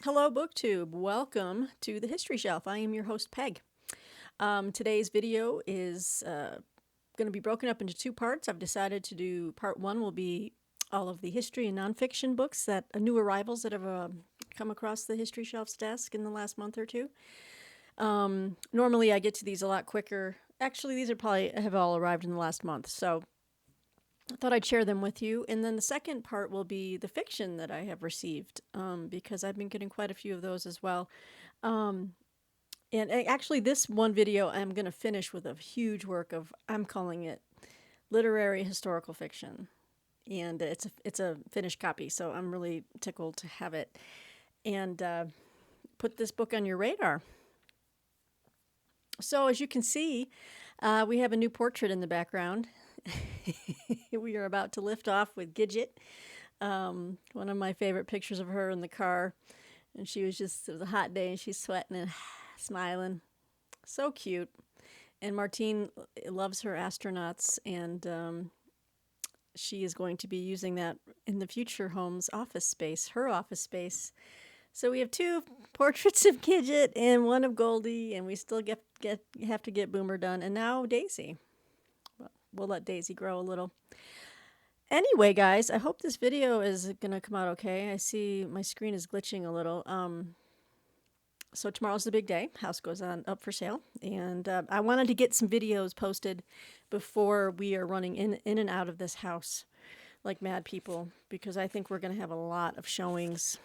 Hello, BookTube. Welcome to the History Shelf. I am your host, Peg. Today's video is going to be broken up into two parts. I've decided to do part one will be all of the history and nonfiction books that new arrivals that have come across the History Shelf's desk in the last month or two. Normally, I get to these a lot quicker. Actually, these are probably have all arrived in the last month, so I thought I'd share them with you. And then the second part will be the fiction that I have received, because I've been getting quite a few of those as well. And actually, this one video I'm going to finish with a huge work of, I'm calling it literary historical fiction. And it's a finished copy, so I'm really tickled to have it. And put this book on your radar. So as you can see, we have a new portrait in the background. We are about to lift off with Gidget, one of my favorite pictures of her in the car. And it was a hot day and she's sweating and smiling. So cute. And Martine loves her astronauts, and she is going to be using that in the future home's office space, her office space. So we have two portraits of Gidget and one of Goldie, and we still have to get Boomer done. And now Daisy. We'll let Daisy grow a little. Anyway, guys, I hope this video is going to come out okay. I see my screen is glitching a little. So tomorrow's the big day. House goes up for sale. And I wanted to get some videos posted before we are running in and out of this house like mad people, because I think we're going to have a lot of showings.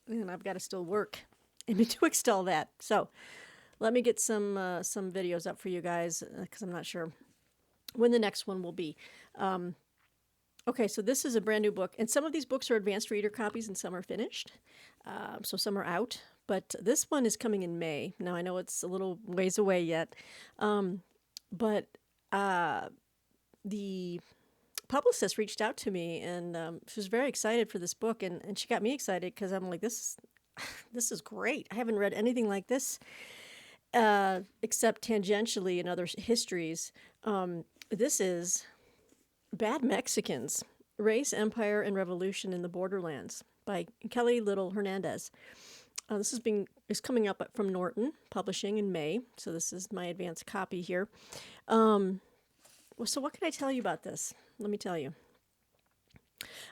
And I've got to still work in betwixt all that. So let me get some videos up for you guys, because I'm not sure when the next one will be. Okay, so this is a brand new book, and some of these books are advanced reader copies and some are finished. So some are out, but this one is coming in May. Now I know it's a little ways away yet, but the publicist reached out to me, and she was very excited for this book, and she got me excited because I'm like, this is great. I haven't read anything like this. Except tangentially in other histories. This is Bad Mexicans, Race, Empire, and Revolution in the Borderlands by Kelly Little Hernandez. This is coming up from Norton Publishing in May, so this is my advanced copy here. So what can I tell you about this? Let me tell you.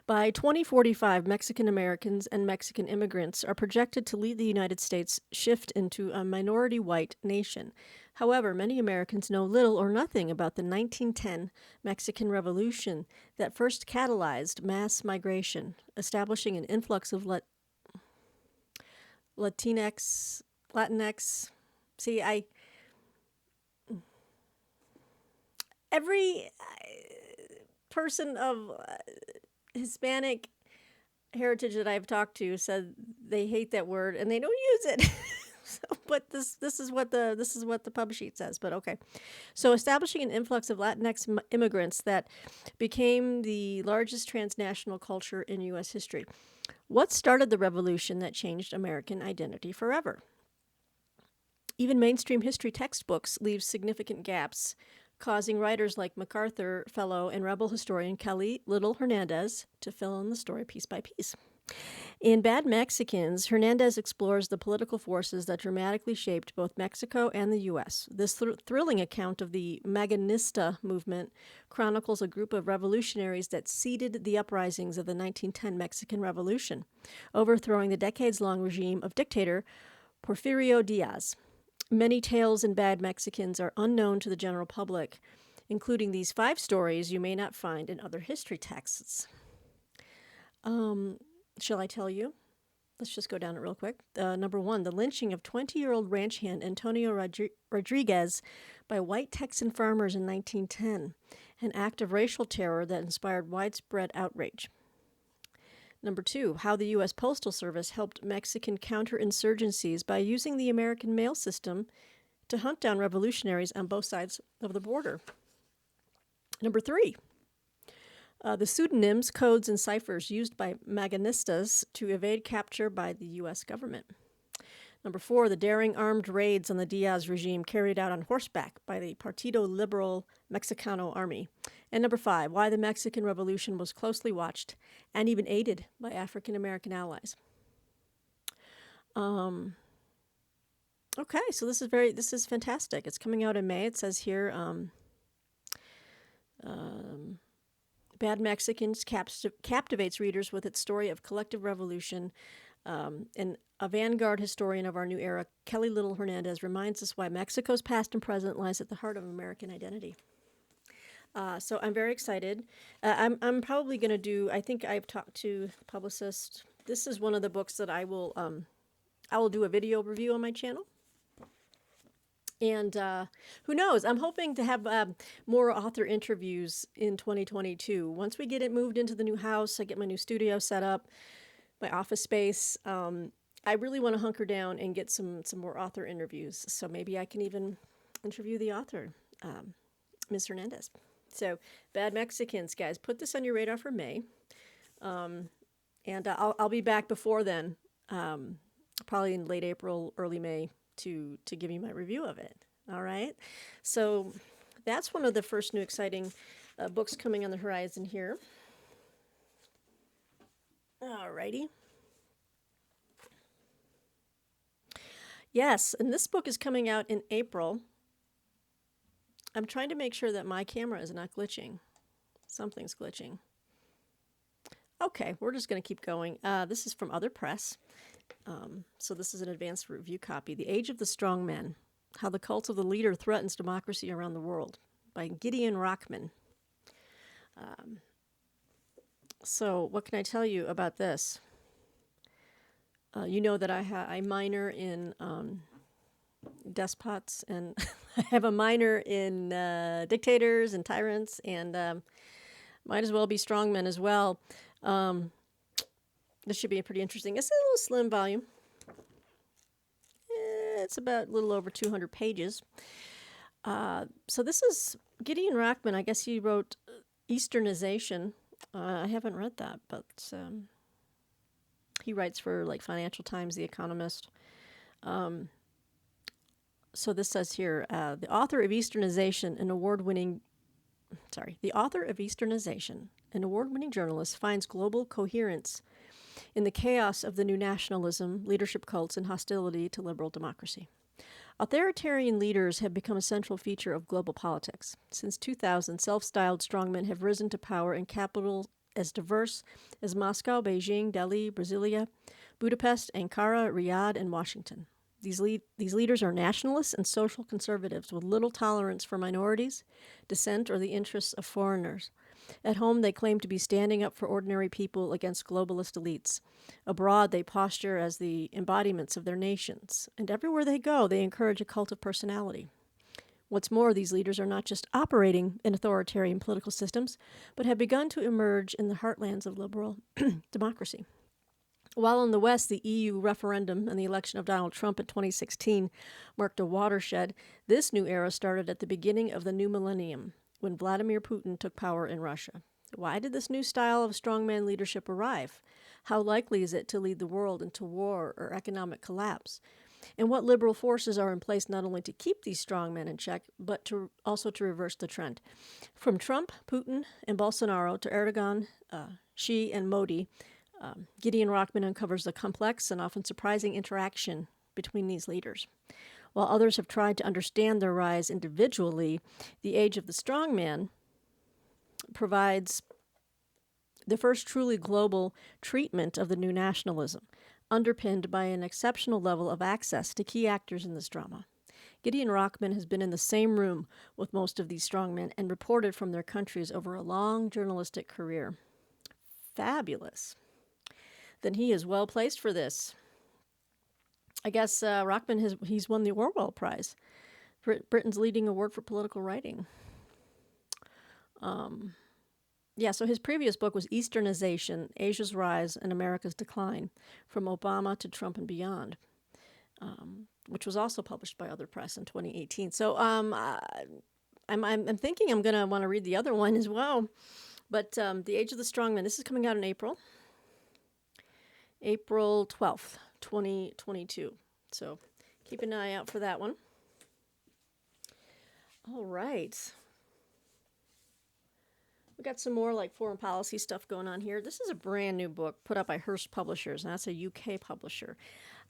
By 2045, Mexican Americans and Mexican immigrants are projected to lead the United States shift into a minority white nation. However, many Americans know little or nothing about the 1910 Mexican Revolution that first catalyzed mass migration, establishing an influx of Latinx. See, every person of Hispanic heritage that I've talked to said they hate that word and they don't use it. But this is what the pub sheet says. But okay, so establishing an influx of Latinx immigrants that became the largest transnational culture in U.S. history. What started the revolution that changed American identity forever? Even mainstream history textbooks leave significant gaps, causing writers like MacArthur Fellow and Rebel historian Kelly Little Hernandez to fill in the story piece by piece. In Bad Mexicans, Hernandez explores the political forces that dramatically shaped both Mexico and the U.S. This thrilling account of the Maganista movement chronicles a group of revolutionaries that seeded the uprisings of the 1910 Mexican Revolution, overthrowing the decades-long regime of dictator Porfirio Diaz. Many tales in Bad Mexicans are unknown to the general public, including these 5 stories you may not find in other history texts. Shall I tell you? Let's just go down it real quick. Number 1, the lynching of 20-year-old ranch hand Antonio Rodriguez by white Texan farmers in 1910, an act of racial terror that inspired widespread outrage. Number 2, how the U.S. Postal Service helped Mexican counterinsurgencies by using the American mail system to hunt down revolutionaries on both sides of the border. Number 3, the pseudonyms, codes, and ciphers used by Maganistas to evade capture by the U.S. government. Number 4, the daring armed raids on the Diaz regime carried out on horseback by the Partido Liberal Mexicano Army. And number 5, why the Mexican Revolution was closely watched and even aided by African American allies. Um, okay, so this is fantastic. It's coming out in May. It says here, um, Bad Mexicans captivates readers with its story of collective revolution. And a vanguard historian of our new era, Kelly Little Hernandez, reminds us why Mexico's past and present lies at the heart of American identity. So I'm very excited. I'm probably going to do. I think I've talked to the publicist. This is one of the books that I will do a video review on my channel. And who knows? I'm hoping to have more author interviews in 2022. Once we get it moved into the new house, I get my new studio set up, my office space. I really want to hunker down and get some more author interviews. So maybe I can even interview the author, Ms. Hernandez. So, Bad Mexicans, guys, put this on your radar for May. And I'll be back before then, probably in late April, early May, to give you my review of it. All right. So that's one of the first new exciting books coming on the horizon here. All righty. Yes, and this book is coming out in April. I'm trying to make sure that my camera is not glitching. Something's glitching. Okay, we're just going to keep going. This is from Other Press. So this is an advanced review copy. The Age of the Strongmen, How the Cult of the Leader Threatens Democracy Around the World by Gideon Rockman. So what can I tell you about this? You know that I minor in despots, and I have a minor in dictators and tyrants, and might as well be strongmen as well. This should be pretty interesting. It's a little slim volume. It's about a little over 200 pages. So this is Gideon Rockman. I guess he wrote Easternization. I haven't read that, but he writes for like Financial Times, The Economist. So this says here, the author of Easternization, an award-winning journalist, finds global coherence in the chaos of the new nationalism, leadership cults, and hostility to liberal democracy. Authoritarian leaders have become a central feature of global politics. Since 2000, self-styled strongmen have risen to power in capitals as diverse as Moscow, Beijing, Delhi, Brasilia, Budapest, Ankara, Riyadh, and Washington. These leaders are nationalists and social conservatives with little tolerance for minorities, dissent, or the interests of foreigners. At home, they claim to be standing up for ordinary people against globalist elites. Abroad, they posture as the embodiments of their nations. And everywhere they go, they encourage a cult of personality. What's more, these leaders are not just operating in authoritarian political systems, but have begun to emerge in the heartlands of liberal democracy. While in the West, the EU referendum and the election of Donald Trump in 2016 marked a watershed, this new era started at the beginning of the new millennium, when Vladimir Putin took power in Russia. Why did this new style of strongman leadership arrive? How likely is it to lead the world into war or economic collapse? And what liberal forces are in place not only to keep these strongmen in check, but also to reverse the trend? From Trump, Putin, and Bolsonaro to Erdogan, Xi, and Modi, Gideon Rockman uncovers the complex and often surprising interaction between these leaders. While others have tried to understand their rise individually, The Age of the Strongman provides the first truly global treatment of the new nationalism, underpinned by an exceptional level of access to key actors in this drama. Gideon Rockman has been in the same room with most of these strongmen and reported from their countries over a long journalistic career. Fabulous. Then he is well placed for this. I guess Rockman he's won the Orwell Prize, Britain's leading award for political writing. So his previous book was Easternization, Asia's Rise and America's Decline, From Obama to Trump and Beyond, which was also published by Other Press in 2018. So I'm thinking I'm going to want to read the other one as well. But The Age of the Strongman, this is coming out in April 12th, 2022. So keep an eye out for that one. All right. We got some more like foreign policy stuff going on here. This is a brand new book put out by Hearst Publishers, and that's a UK publisher.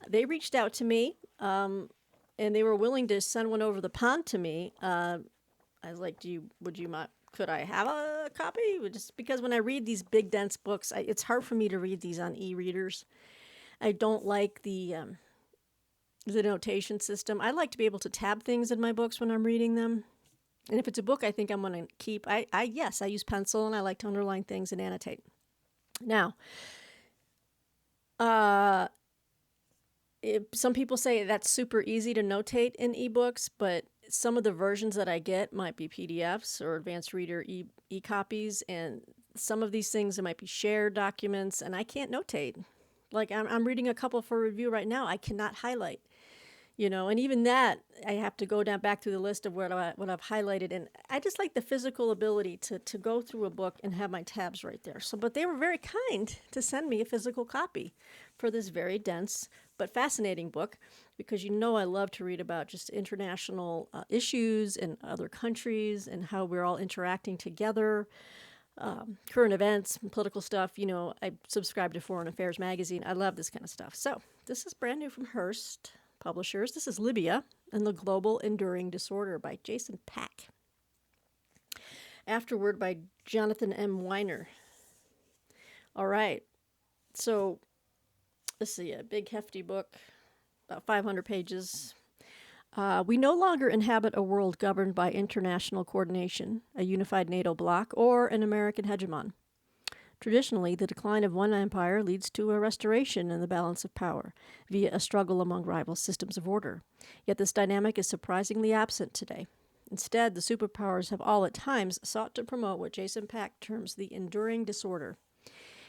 They reached out to me, and they were willing to send one over the pond to me. I was like, could I have a copy? Just because when I read these big, dense books, it's hard for me to read these on e-readers. I don't like the notation system. I like to be able to tab things in my books when I'm reading them. And if it's a book I think I'm going to keep, yes, I use pencil and I like to underline things and annotate. Now, some people say that's super easy to notate in ebooks, but some of the versions that I get might be PDFs or advanced reader e-copies, and some of these things, it might be shared documents, and I can't notate. Like I'm reading a couple for review right now. I cannot highlight. And even that, I have to go back through the list of what I've highlighted. And I just like the physical ability to go through a book and have my tabs right there. But they were very kind to send me a physical copy for this very dense but fascinating book, because I love to read about just international issues in other countries and how we're all interacting together. Current events and political stuff. I subscribe to Foreign Affairs magazine. I love this kind of stuff. So this is brand new from Hearst Publishers. This is Libya and the Global Enduring Disorder by Jason Pack. Afterword by Jonathan M. Weiner. All right. So this is a big, hefty book, about 500 pages. We no longer inhabit a world governed by international coordination, a unified NATO bloc, or an American hegemon. Traditionally, the decline of one empire leads to a restoration in the balance of power via a struggle among rival systems of order. Yet this dynamic is surprisingly absent today. Instead, the superpowers have all at times sought to promote what Jason Pack terms the enduring disorder.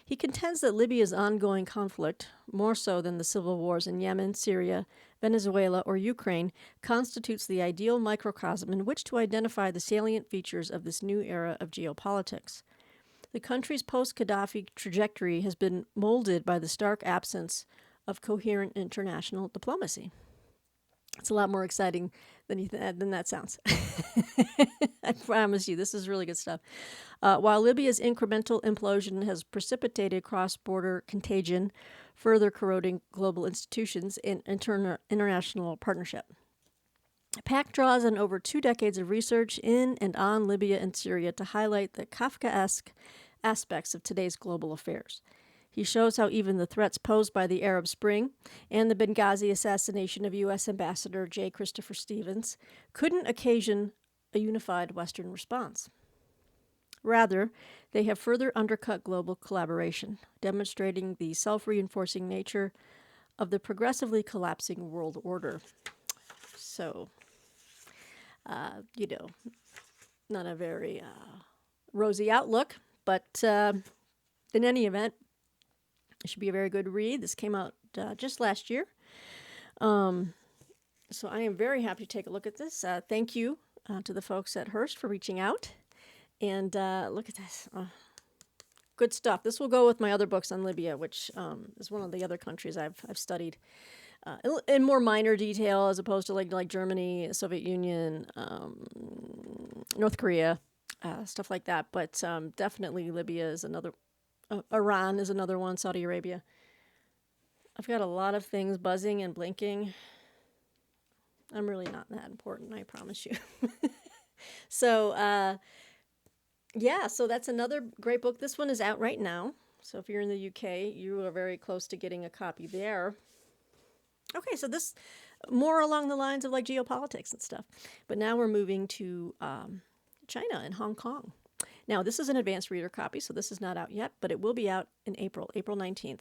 He contends that Libya's ongoing conflict, more so than the civil wars in Yemen, Syria, Venezuela, or Ukraine, constitutes the ideal microcosm in which to identify the salient features of this new era of geopolitics. The country's post-Gaddafi trajectory has been molded by the stark absence of coherent international diplomacy. It's a lot more exciting than that sounds. I promise you, this is really good stuff. While Libya's incremental implosion has precipitated cross-border contagion, further corroding global institutions and international partnership. Pack draws on over 2 decades of research in and on Libya and Syria to highlight the Kafkaesque aspects of today's global affairs. He shows how even the threats posed by the Arab Spring and the Benghazi assassination of U.S. Ambassador J. Christopher Stevens couldn't occasion a unified Western response. Rather, they have further undercut global collaboration, demonstrating the self-reinforcing nature of the progressively collapsing world order. So, not a very rosy outlook, but in any event, it should be a very good read. This came out just last year. So I am very happy to take a look at this. Thank you to the folks at Hearst for reaching out. And look at this. Good stuff. This will go with my other books on Libya, which is one of the other countries I've studied in more minor detail, as opposed to like Germany, Soviet Union, North Korea, stuff like that. But definitely Libya is another. Iran is another one. Saudi Arabia. I've got a lot of things buzzing and blinking. I'm really not that important, I promise you. So, so that's another great book. This one is out right now. So if you're in the UK, you are very close to getting a copy there. Okay, so this more along the lines of like geopolitics and stuff. But now we're moving to China and Hong Kong. Now, this is an advanced reader copy, so this is not out yet, but it will be out in April 19th.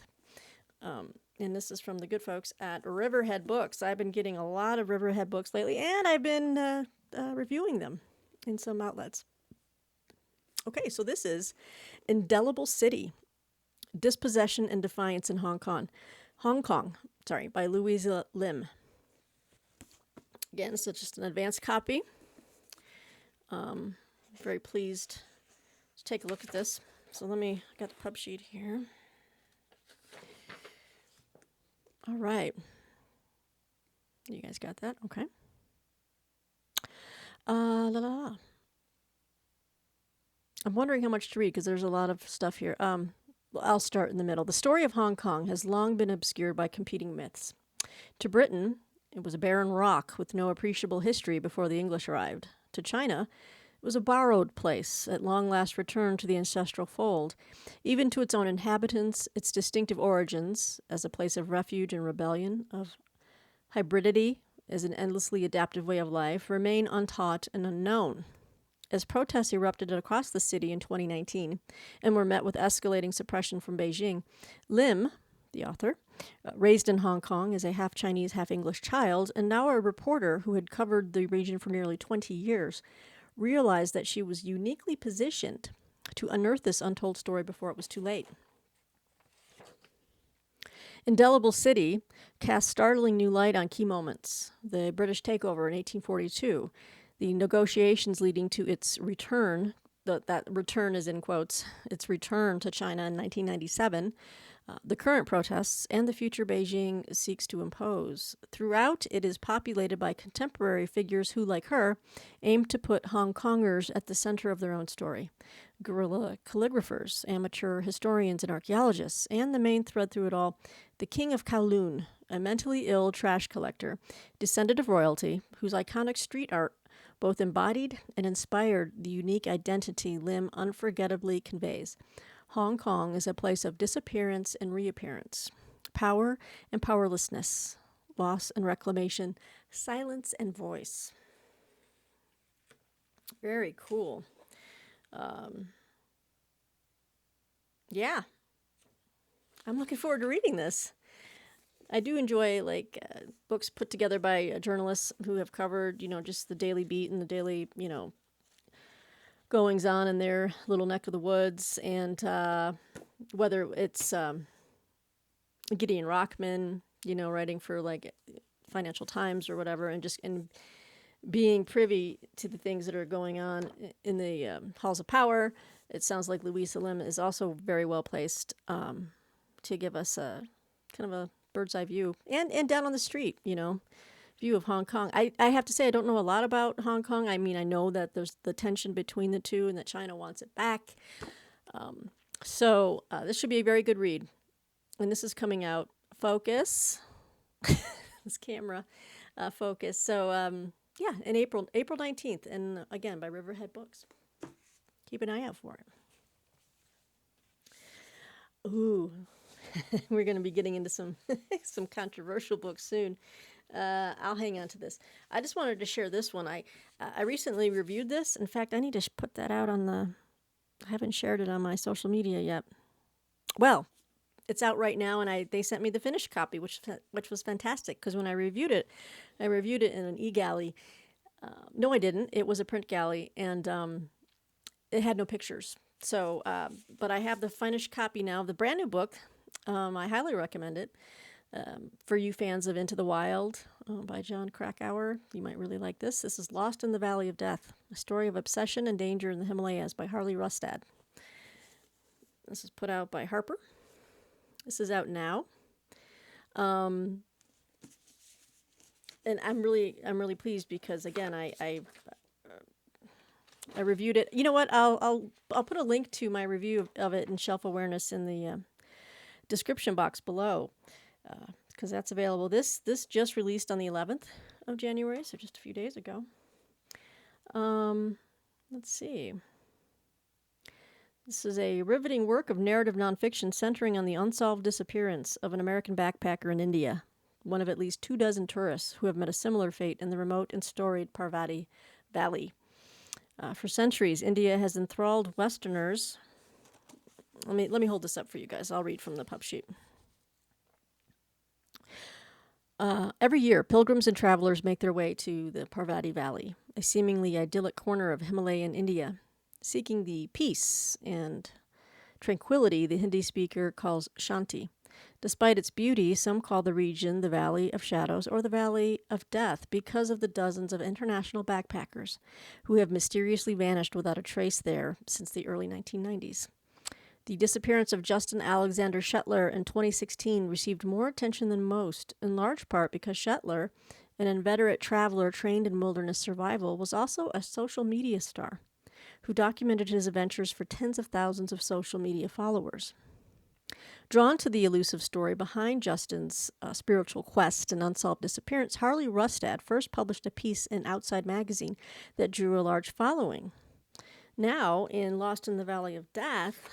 And this is from the good folks at Riverhead Books. I've been getting a lot of Riverhead books lately, and I've been reviewing them in some outlets. Okay, so this is Indelible City, Dispossession and Defiance in Hong Kong. By Louisa Lim. Again, it's just an advanced copy. Very pleased to take a look at this. So I got the pub sheet here. All right. You guys got that? Okay. I'm wondering how much to read because there's a lot of stuff here. Well, I'll start in the middle. The story of Hong Kong has long been obscured by competing myths. To Britain, it was a barren rock with no appreciable history before the English arrived. To China, it was a borrowed place, at long last returned to the ancestral fold. Even to its own inhabitants, its distinctive origins, as a place of refuge and rebellion, of hybridity as an endlessly adaptive way of life, remain untaught and unknown. As protests erupted across the city in 2019 and were met with escalating suppression from Beijing, Lim, the author, raised in Hong Kong as a half-Chinese, half-English child, and now a reporter who had covered the region for nearly 20 years, realized that she was uniquely positioned to unearth this untold story before it was too late. Indelible City casts startling new light on key moments. The British takeover in 1842, the negotiations leading to its return, that return is in quotes, its return to China in 1997, the current protests, and the future Beijing seeks to impose. Throughout, it is populated by contemporary figures who, like her, aim to put Hong Kongers at the center of their own story. Guerrilla calligraphers, amateur historians and archaeologists, and the main thread through it all, the King of Kowloon, a mentally ill trash collector, descendant of royalty, whose iconic street art both embodied and inspired the unique identity Lim unforgettably conveys. Hong Kong is a place of disappearance and reappearance, power and powerlessness, loss and reclamation, silence and voice. Very cool. Yeah, I'm looking forward to reading this. I do enjoy books put together by journalists who have covered, just the daily beat and the daily, goings on in their little neck of the woods, and whether it's Gideon Rockman, writing for Financial Times or whatever, and being privy to the things that are going on in the halls of power. It sounds like Louisa Lim is also very well placed to give us a kind of a bird's eye view, and down on the street, view of Hong Kong. I have to say I don't know a lot about Hong Kong. I mean, I know that there's the tension between the two and that China wants it back. So this should be a very good read. And this is coming out. Focus. This camera. Focus. So yeah, in April 19th. And again, by Riverhead Books. Keep an eye out for it. Ooh. We're going to be getting into some controversial books soon. I'll hang on to this. I just wanted to share this one. I recently reviewed this. In fact, I need to put that out on I haven't shared it on my social media yet. Well, it's out right now, and they sent me the finished copy, which was fantastic, because when I reviewed it in an e-galley. No, I didn't. It was a print galley, and it had no pictures. So, but I have the finished copy now of the brand new book. I highly recommend it. For you fans of Into the Wild by John Krakauer, you might really like this. This is Lost in the Valley of Death, a story of obsession and danger in the Himalayas by Harley Rustad. This is put out by Harper. This is out now. And I'm really pleased because, again, I reviewed it. You know what? I'll put a link to my review of it in Shelf Awareness in the description box below, because that's available. This just released on the 11th of January, so just a few days ago. Let's see. This is a riveting work of narrative nonfiction centering on the unsolved disappearance of an American backpacker in India, one of at least 24 tourists who have met a similar fate in the remote and storied Parvati Valley. For centuries, India has enthralled Westerners. Let me hold this up for you guys. I'll read from the pub sheet. Every year, pilgrims and travelers make their way to the Parvati Valley, a seemingly idyllic corner of Himalayan India, seeking the peace and tranquility the Hindi speaker calls Shanti. Despite its beauty, some call the region the Valley of Shadows or the Valley of Death because of the dozens of international backpackers who have mysteriously vanished without a trace there since the early 1990s. The disappearance of Justin Alexander Shetler in 2016 received more attention than most, in large part because Shetler, an inveterate traveler trained in wilderness survival, was also a social media star who documented his adventures for tens of thousands of social media followers. Drawn to the elusive story behind Justin's spiritual quest and unsolved disappearance, Harley Rustad first published a piece in Outside magazine that drew a large following. Now, in Lost in the Valley of Death,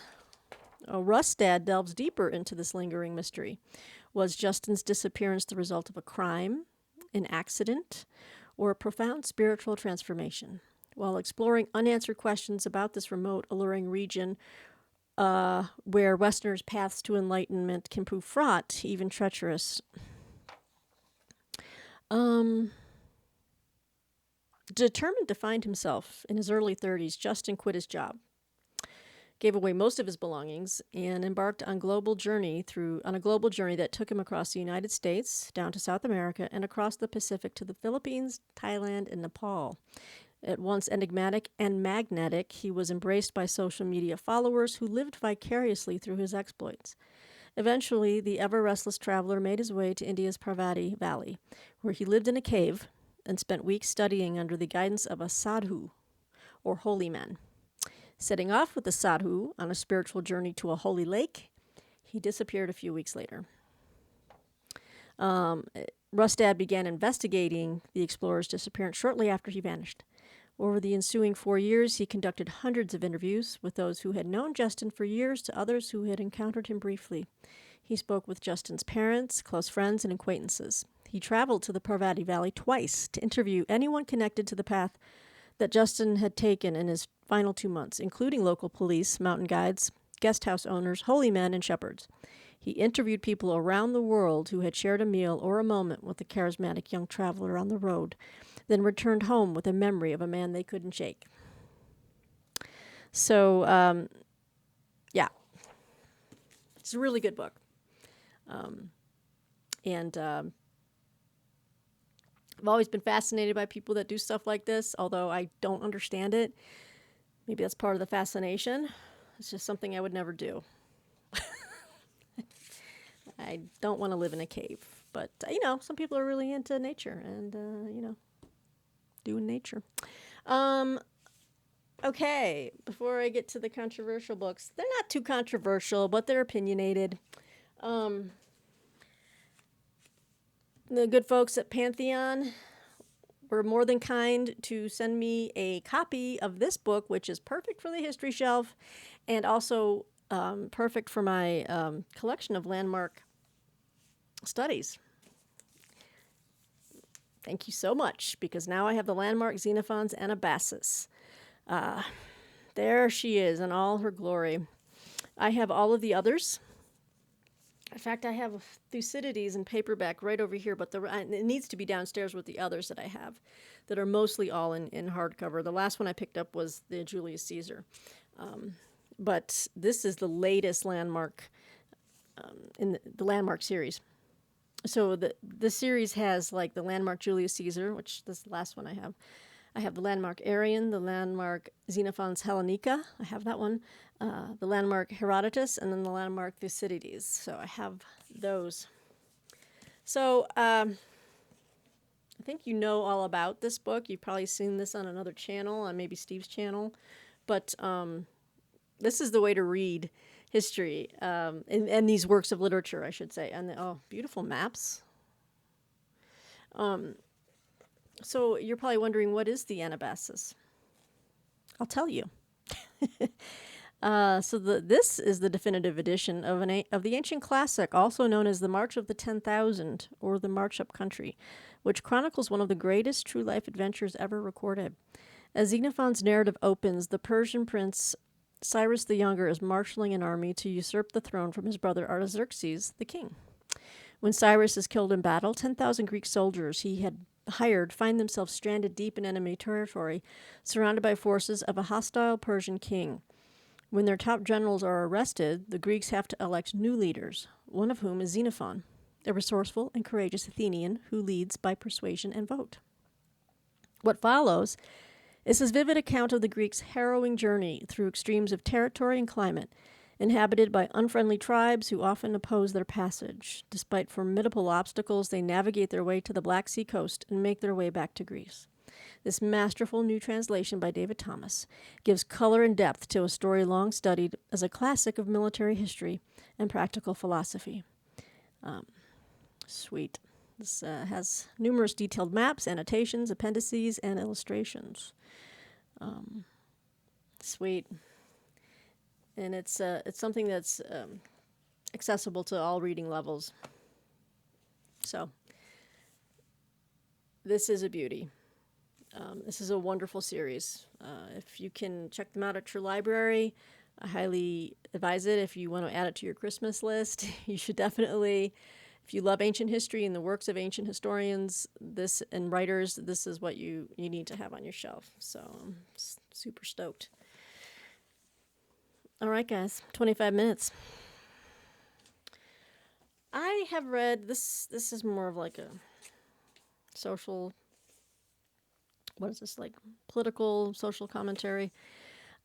Rustad delves deeper into this lingering mystery. Was Justin's disappearance the result of a crime, an accident, or a profound spiritual transformation? While exploring unanswered questions about this remote, alluring region, where Westerners' paths to enlightenment can prove fraught, even treacherous. Determined to find himself in his early 30s, Justin quit his job, gave away most of his belongings, and embarked on a global journey that took him across the United States, down to South America, and across the Pacific to the Philippines, Thailand, and Nepal. At once enigmatic and magnetic, he was embraced by social media followers who lived vicariously through his exploits. Eventually, the ever-restless traveler made his way to India's Parvati Valley, where he lived in a cave and spent weeks studying under the guidance of a sadhu, or holy man. Setting off with the sadhu on a spiritual journey to a holy lake, he disappeared a few weeks later. Rustad began investigating the explorer's disappearance shortly after he vanished. Over the ensuing 4 years, he conducted hundreds of interviews with those who had known Justin for years to others who had encountered him briefly. He spoke with Justin's parents, close friends, and acquaintances. He traveled to the Parvati Valley twice to interview anyone connected to the path that Justin had taken in his final 2 months, including local police, mountain guides, guest house owners, holy men, and shepherds. He interviewed people around the world who had shared a meal or a moment with the charismatic young traveler on the road, then returned home with a memory of a man they couldn't shake. So, yeah. It's a really good book. And I've always been fascinated by people that do stuff like this, although I don't understand it. Maybe that's part of the fascination. It's just something I would never do. I don't want to live in a cave. But, some people are really into nature and, doing nature. Okay, before I get to the controversial books, they're not too controversial, but they're opinionated. The good folks at Pantheon were more than kind to send me a copy of this book, which is perfect for the history shelf and also perfect for my collection of landmark studies. Thank you so much, because now I have the landmark Xenophon's Anabasis. There she is in all her glory. I have all of the others. In fact, I have Thucydides in paperback right over here, but it needs to be downstairs with the others that I have that are mostly all in hardcover. The last one I picked up was the Julius Caesar. But this is the latest landmark in the landmark series. So the series has like the landmark Julius Caesar, which this is the last one I have. I have the landmark Arrian, the landmark Xenophon's Hellenica. I have that one. The landmark Herodotus, and then the landmark Thucydides. So I have those. So I think you know all about this book. You've probably seen this on another channel, on maybe Steve's channel. But this is the way to read history and these works of literature, I should say. And beautiful maps. So you're probably wondering, what is the Anabasis? I'll tell you. This is the definitive edition of the ancient classic, also known as the March of the 10,000, or the March Up Country, which chronicles one of the greatest true life adventures ever recorded. As Xenophon's narrative opens, the Persian prince Cyrus the Younger is marshaling an army to usurp the throne from his brother Artaxerxes, the king. When Cyrus is killed in battle, 10,000 Greek soldiers he had hired find themselves stranded deep in enemy territory, surrounded by forces of a hostile Persian king. When their top generals are arrested, the Greeks have to elect new leaders, one of whom is Xenophon, a resourceful and courageous Athenian who leads by persuasion and vote. What follows is his vivid account of the Greeks' harrowing journey through extremes of territory and climate, inhabited by unfriendly tribes who often oppose their passage. Despite formidable obstacles, they navigate their way to the Black Sea coast and make their way back to Greece. This masterful new translation by David Thomas gives color and depth to a story long studied as a classic of military history and practical philosophy. Sweet. This has numerous detailed maps, annotations, appendices, and illustrations. Sweet. And it's something that's accessible to all reading levels. So this is a beauty. This is a wonderful series. If you can check them out at your library, I highly advise it. If you want to add it to your Christmas list, you should definitely. If you love ancient history and the works of ancient historians, this and writers, this is what you need to have on your shelf. So I'm super stoked. All right, guys, 25 minutes. I have read this. This is more of like a social. What is this, like political social commentary?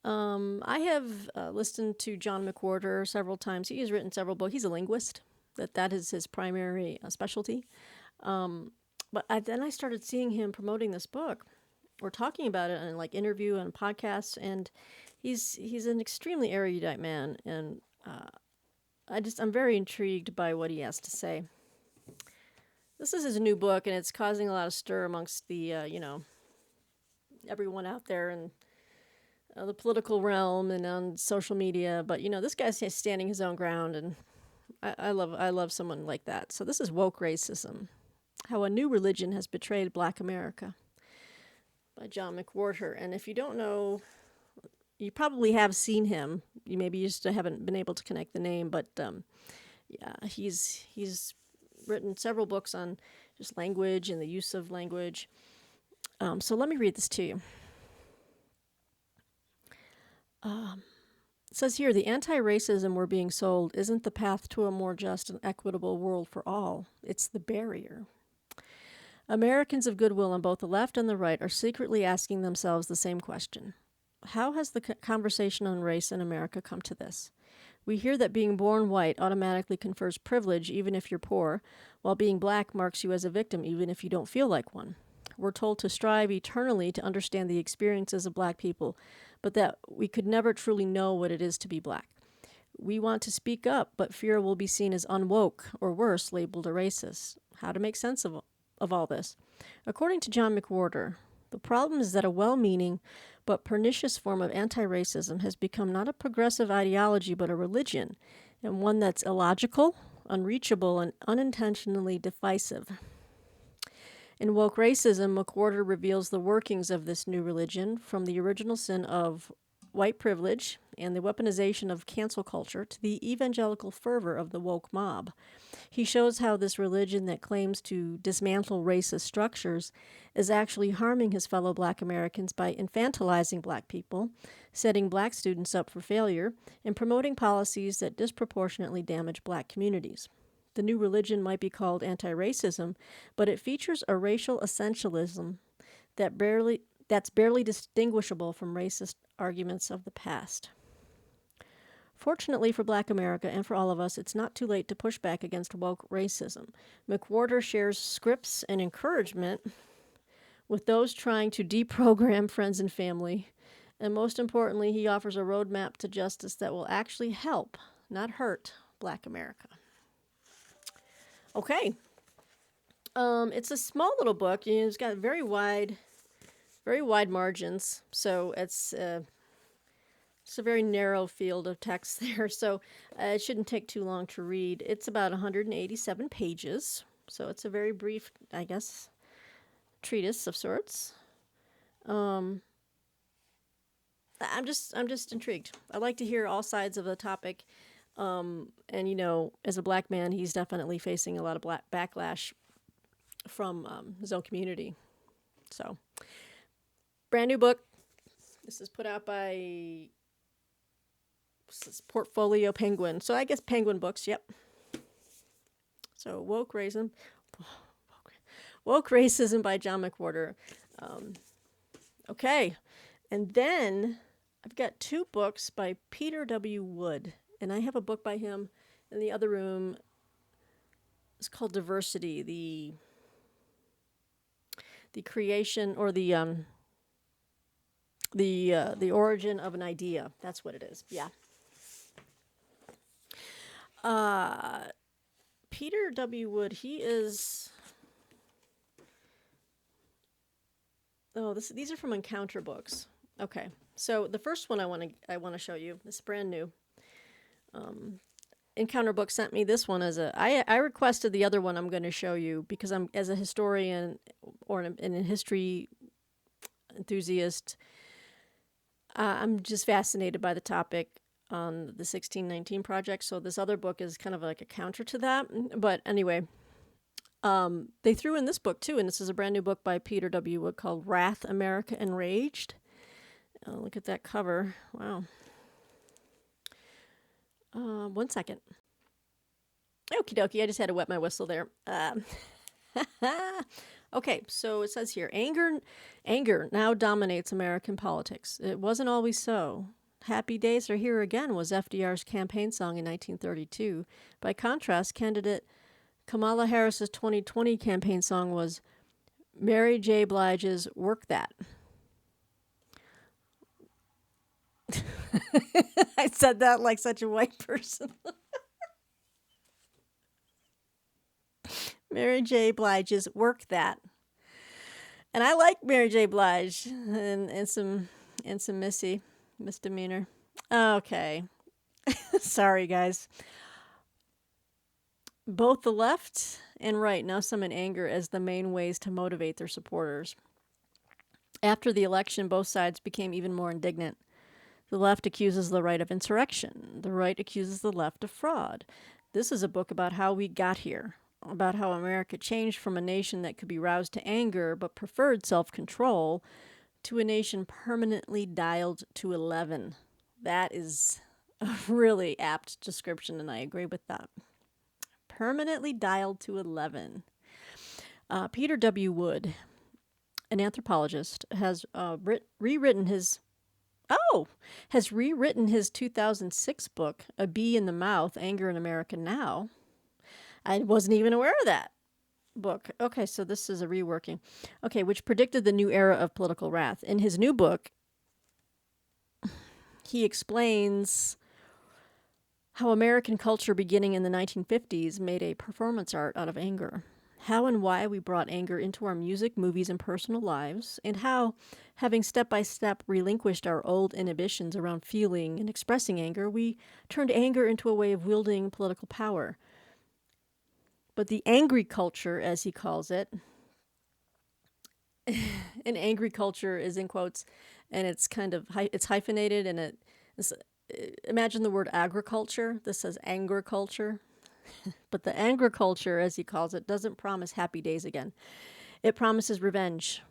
I have listened to John McWhorter several times. He has written several books. He's a linguist. That is his primary specialty. But then I started seeing him promoting this book or talking about it in like interview and podcasts, and he's an extremely erudite man, and I'm very intrigued by what he has to say. This is his new book, and it's causing a lot of stir amongst the everyone out there in the political realm and on social media. But this guy's standing his own ground, and I love someone like that. So this is Woke Racism: How a New Religion Has Betrayed Black America by John McWhorter. And if you don't know, you probably have seen him. You maybe just haven't been able to connect the name, but yeah, he's written several books on just language and the use of language. So let me read this to you. It says here, the anti-racism we're being sold isn't the path to a more just and equitable world for all. It's the barrier. Americans of goodwill on both the left and the right are secretly asking themselves the same question. How has the conversation on race in America come to this? We hear that being born white automatically confers privilege even if you're poor, while being black marks you as a victim even if you don't feel like one. We're told to strive eternally to understand the experiences of black people, but that we could never truly know what it is to be black. We want to speak up, but fear we'll be seen as unwoke, or worse, labeled a racist. How to make sense of all this? According to John McWhorter, the problem is that a well-meaning but pernicious form of anti-racism has become not a progressive ideology but a religion, and one that's illogical, unreachable, and unintentionally divisive. In Woke Racism, McWhorter reveals the workings of this new religion, from the original sin of white privilege and the weaponization of cancel culture to the evangelical fervor of the woke mob. He shows how this religion that claims to dismantle racist structures is actually harming his fellow black Americans by infantilizing black people, setting black students up for failure, and promoting policies that disproportionately damage black communities. The new religion might be called anti-racism, but it features a racial essentialism that's barely distinguishable from racist arguments of the past. Fortunately for Black America and for all of us, it's not too late to push back against woke racism. McWhorter shares scripts and encouragement with those trying to deprogram friends and family, and most importantly, he offers a roadmap to justice that will actually help, not hurt, Black America. Okay. It's a small little book. It's got very wide margins, so it's a very narrow field of text there. So it shouldn't take too long to read. It's about 187 pages, so it's a very brief, I guess, treatise of sorts. I'm just intrigued. I like to hear all sides of the topic. And as a black man, he's definitely facing a lot of backlash from his own community. So, brand new book. This is put out by Portfolio Penguin. So I guess Penguin Books. Yep. So Woke Racism by John McWhorter. Okay, and then I've got two books by Peter W. Wood. And I have a book by him in the other room. It's called Diversity, the creation or the origin of an idea. That's what it is. Yeah. Peter W. Wood. He is. Oh, these are from Encounter books. Okay, so the first one I want to show you. It's brand new. Encounter Book sent me this one I requested the other one I'm going to show you because I'm, as a historian or a history enthusiast, I'm just fascinated by the topic on the 1619 project. So this other book is kind of like a counter to that. But anyway, they threw in this book too, and this is a brand new book by Peter W. Wood called Wrath, America Enraged. Look at that cover. Wow. 1 second. Okie dokie, I just had to wet my whistle there. Okay, so it says here, anger now dominates American politics. It wasn't always so. Happy Days Are Here Again was FDR's campaign song in 1932. By contrast, candidate Kamala Harris's 2020 campaign song was Mary J. Blige's Work That. I said that like such a white person. Mary J. Blige's Work That. And I like Mary J. Blige and some Missy misdemeanor. Okay. Sorry, guys. Both the left and right now summon anger as the main ways to motivate their supporters. After the election, both sides became even more indignant. The left accuses the right of insurrection. The right accuses the left of fraud. This is a book about how we got here, about how America changed from a nation that could be roused to anger but preferred self-control to a nation permanently dialed to 11. That is a really apt description, and I agree with that. Permanently dialed to 11. Peter W. Wood, an anthropologist, has rewritten his 2006 book, A Bee in the Mouth, Anger in America Now. I wasn't even aware of that book. Okay, so this is a reworking. Okay, which predicted the new era of political wrath. In his new book, he explains how American culture beginning in the 1950s made a performance art out of anger. How and why we brought anger into our music, movies, and personal lives, and how, having step by step relinquished our old inhibitions around feeling and expressing anger, we turned anger into a way of wielding political power. But the angry culture, as he calls it, an angry culture is in quotes, and it's kind of it's hyphenated, and imagine the word agriculture. This says anger culture. But the anger culture, as he calls it, doesn't promise happy days again. It promises revenge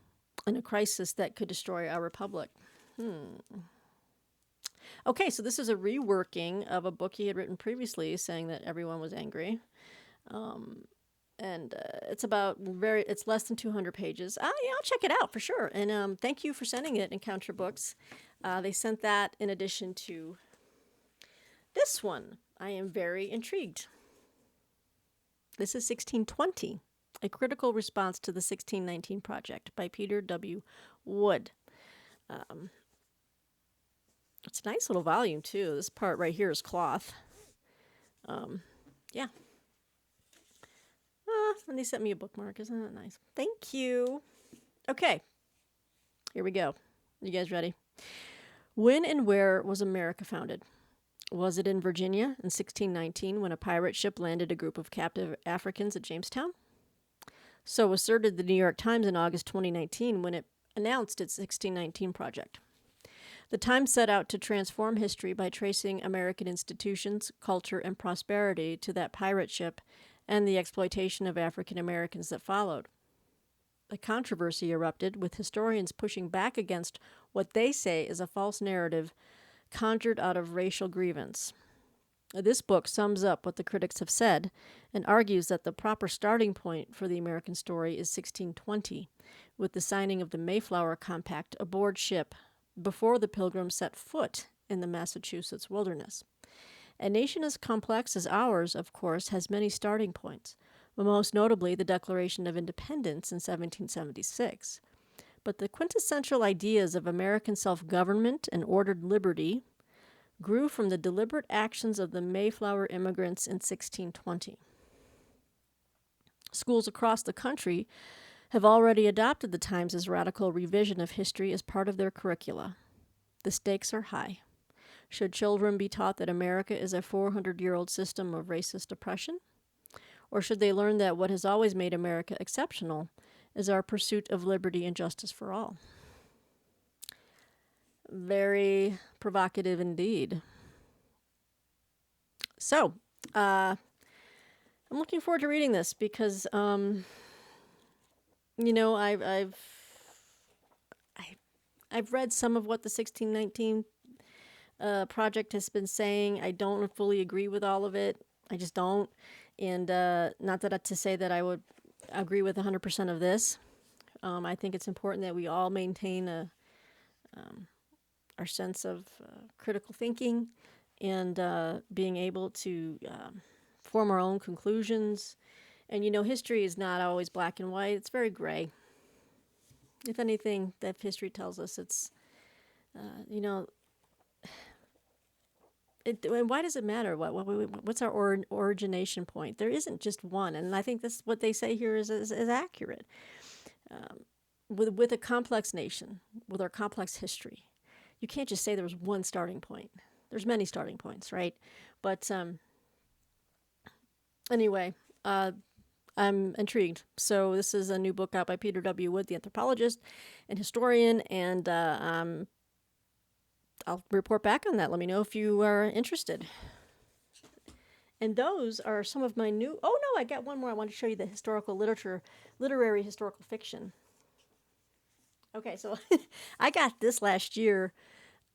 and a crisis that could destroy our republic. Okay, so this is a reworking of a book he had written previously saying that everyone was angry. And it's it's less than 200 pages. Yeah, I'll check it out for sure. And thank you for sending it, Encounter Books. They sent that in addition to this one. I am very intrigued. This is 1620, A Critical Response to the 1619 Project by Peter W. Wood. It's a nice little volume, too. This part right here is cloth. Yeah. And they sent me a bookmark. Isn't that nice? Thank you. Okay. Here we go. You guys ready? When and where was America founded? Was it in Virginia in 1619 when a pirate ship landed a group of captive Africans at Jamestown? So asserted the New York Times in August 2019 when it announced its 1619 project. The Times set out to transform history by tracing American institutions, culture, and prosperity to that pirate ship and the exploitation of African Americans that followed. A controversy erupted, with historians pushing back against what they say is a false narrative conjured out of racial grievance. This book sums up what the critics have said and argues that the proper starting point for the American story is 1620, with the signing of the Mayflower Compact aboard ship before the Pilgrims set foot in the Massachusetts wilderness. A nation as complex as ours, of course, has many starting points. most notably the Declaration of Independence in 1776. But the quintessential ideas of American self-government and ordered liberty grew from the deliberate actions of the Mayflower immigrants in 1620. Schools across the country have already adopted the Times' radical revision of history as part of their curricula. The stakes are high. Should children be taught that America is a 400-year-old system of racist oppression? Or should they learn that what has always made America exceptional is our pursuit of liberty and justice for all? Very provocative indeed. So, I'm looking forward to reading this because, I've read some of what the 1619 project has been saying. I don't fully agree with all of it. I just don't. And not that to say that I would agree with 100% of this. I think it's important that we all maintain our sense of critical thinking and being able to form our own conclusions. And, history is not always black and white. It's very gray. If anything, that history tells us it's, and why does it matter? What's our origination point? There isn't just one. And I think this what they say here is accurate. With a complex nation, with our complex history, you can't just say there was one starting point. There's many starting points, right? But anyway, I'm intrigued. So this is a new book out by Peter W. Wood, the anthropologist and historian, and I'll report back on that. Let me know if you are interested. And those are some of my new... Oh, no, I got one more. I want to show you the literary historical fiction. Okay, so I got this last year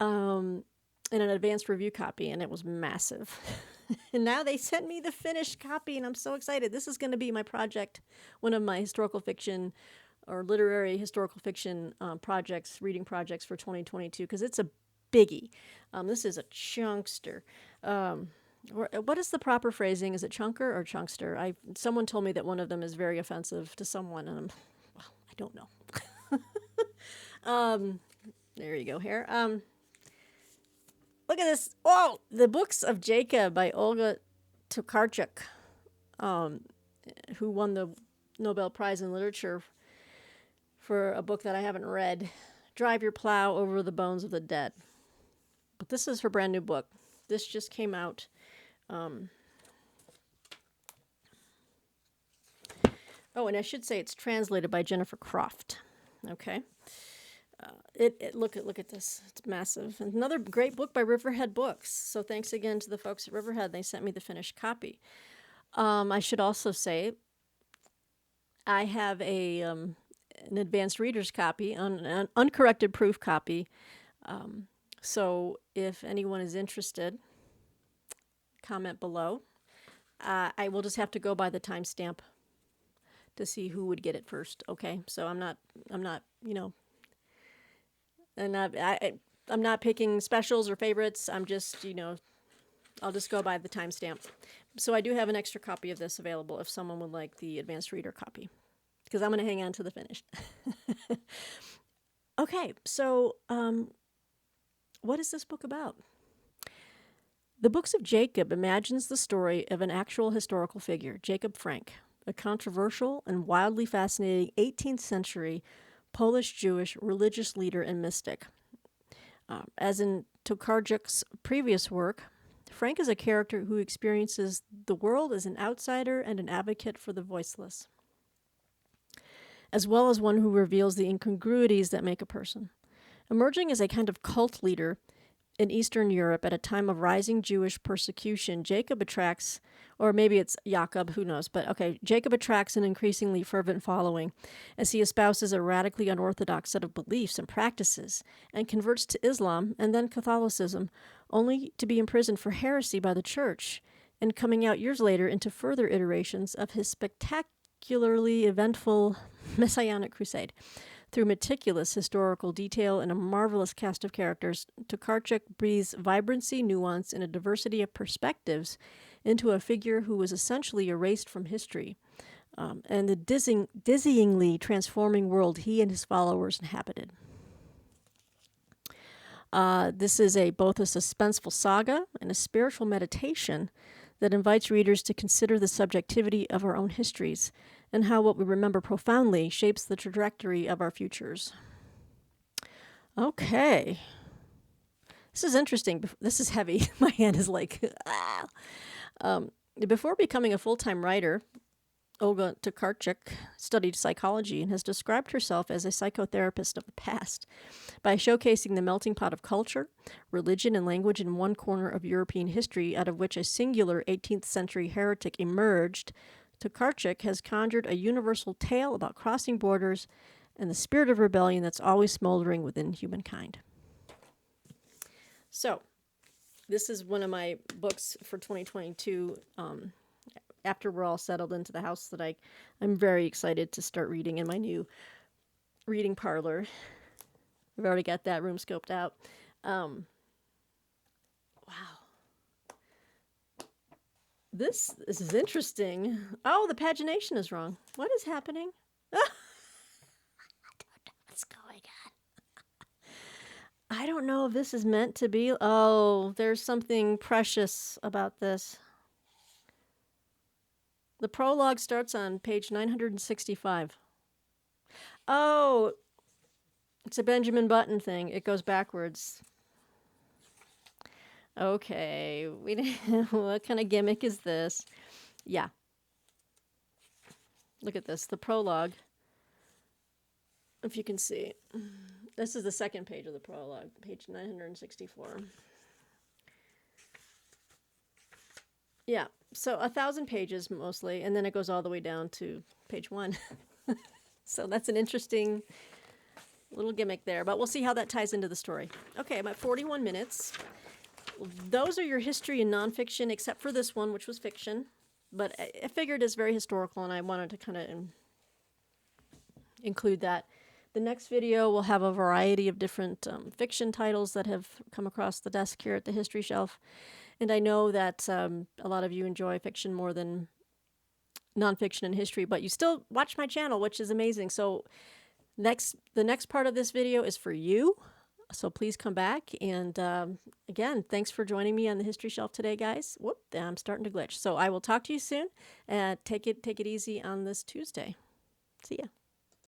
in an advanced review copy, and it was massive. And now they sent me the finished copy, and I'm so excited. This is going to be my project, one of my historical fiction or literary historical fiction reading projects for 2022, because it's a biggie. This is a chunkster. What is the proper phrasing? Is it chunker or chunkster? Someone told me that one of them is very offensive to someone, and I don't know. There you go, here. Look at this. Oh, The Books of Jacob by Olga Tokarczuk, who won the Nobel Prize in Literature for a book that I haven't read, Drive Your Plow Over the Bones of the Dead. But this is her brand new book. This just came out. Oh, and I should say it's translated by Jennifer Croft. Okay. Look at this. It's massive. Another great book by Riverhead Books. So thanks again to the folks at Riverhead. They sent me the finished copy. I should also say I have an advanced reader's copy, an uncorrected proof copy. So if anyone is interested, comment below. I will just have to go by the timestamp to see who would get it first. Okay, so I'm not, and I'm not picking specials or favorites. I'm just, I'll just go by the timestamp. So I do have an extra copy of this available if someone would like the advanced reader copy, because I'm going to hang on to the finished. Okay, so what is this book about? The Books of Jacob imagines the story of an actual historical figure, Jacob Frank, a controversial and wildly fascinating 18th century Polish-Jewish religious leader and mystic. As in Tokarczuk's previous work, Frank is a character who experiences the world as an outsider and an advocate for the voiceless, as well as one who reveals the incongruities that make a person. Emerging as a kind of cult leader in Eastern Europe at a time of rising Jewish persecution, Jacob attracts, or maybe it's Jacob, who knows, but okay, Jacob attracts an increasingly fervent following as he espouses a radically unorthodox set of beliefs and practices and converts to Islam and then Catholicism, only to be imprisoned for heresy by the church and coming out years later into further iterations of his spectacularly eventful messianic crusade. Through meticulous historical detail and a marvelous cast of characters, Tokarczuk breathes vibrancy, nuance, and a diversity of perspectives into a figure who was essentially erased from history, and the dizzyingly transforming world he and his followers inhabited. This is both a suspenseful saga and a spiritual meditation that invites readers to consider the subjectivity of our own histories and how what we remember profoundly shapes the trajectory of our futures. Okay. This is interesting. This is heavy. My hand is like, ah. Before becoming a full-time writer, Olga Tokarczuk studied psychology and has described herself as a psychotherapist of the past. By showcasing the melting pot of culture, religion, and language in one corner of European history, out of which a singular 18th century heretic emerged, Tokarczuk has conjured a universal tale about crossing borders and the spirit of rebellion that's always smoldering within humankind. So, this is one of my books for 2022. After we're all settled into the house, that I'm very excited to start reading in my new reading parlor. I've already got that room scoped out. Wow. This is interesting. Oh, the pagination is wrong. What is happening? I don't know what's going on. I don't know if this is meant to be. Oh, there's something precious about this. The prologue starts on page 965. Oh, it's a Benjamin Button thing. It goes backwards. Okay, what kind of gimmick is this? Yeah. Look at this, the prologue. If you can see. This is the second page of the prologue, page 964. Yeah, so 1,000 pages mostly, and then it goes all the way down to page 1. So that's an interesting little gimmick there, but we'll see how that ties into the story. Okay, I'm at 41 minutes. Those are your history and nonfiction, except for this one, which was fiction. But I figured it's very historical, and I wanted to kind of include that. The next video will have a variety of different fiction titles that have come across the desk here at the History Shelf. And I know that a lot of you enjoy fiction more than nonfiction and history, but you still watch my channel, which is amazing. So the next part of this video is for you. So please come back. And again, thanks for joining me on the History Shelf today, guys. Whoop, I'm starting to glitch. So I will talk to you soon. Take it easy on this Tuesday. See ya.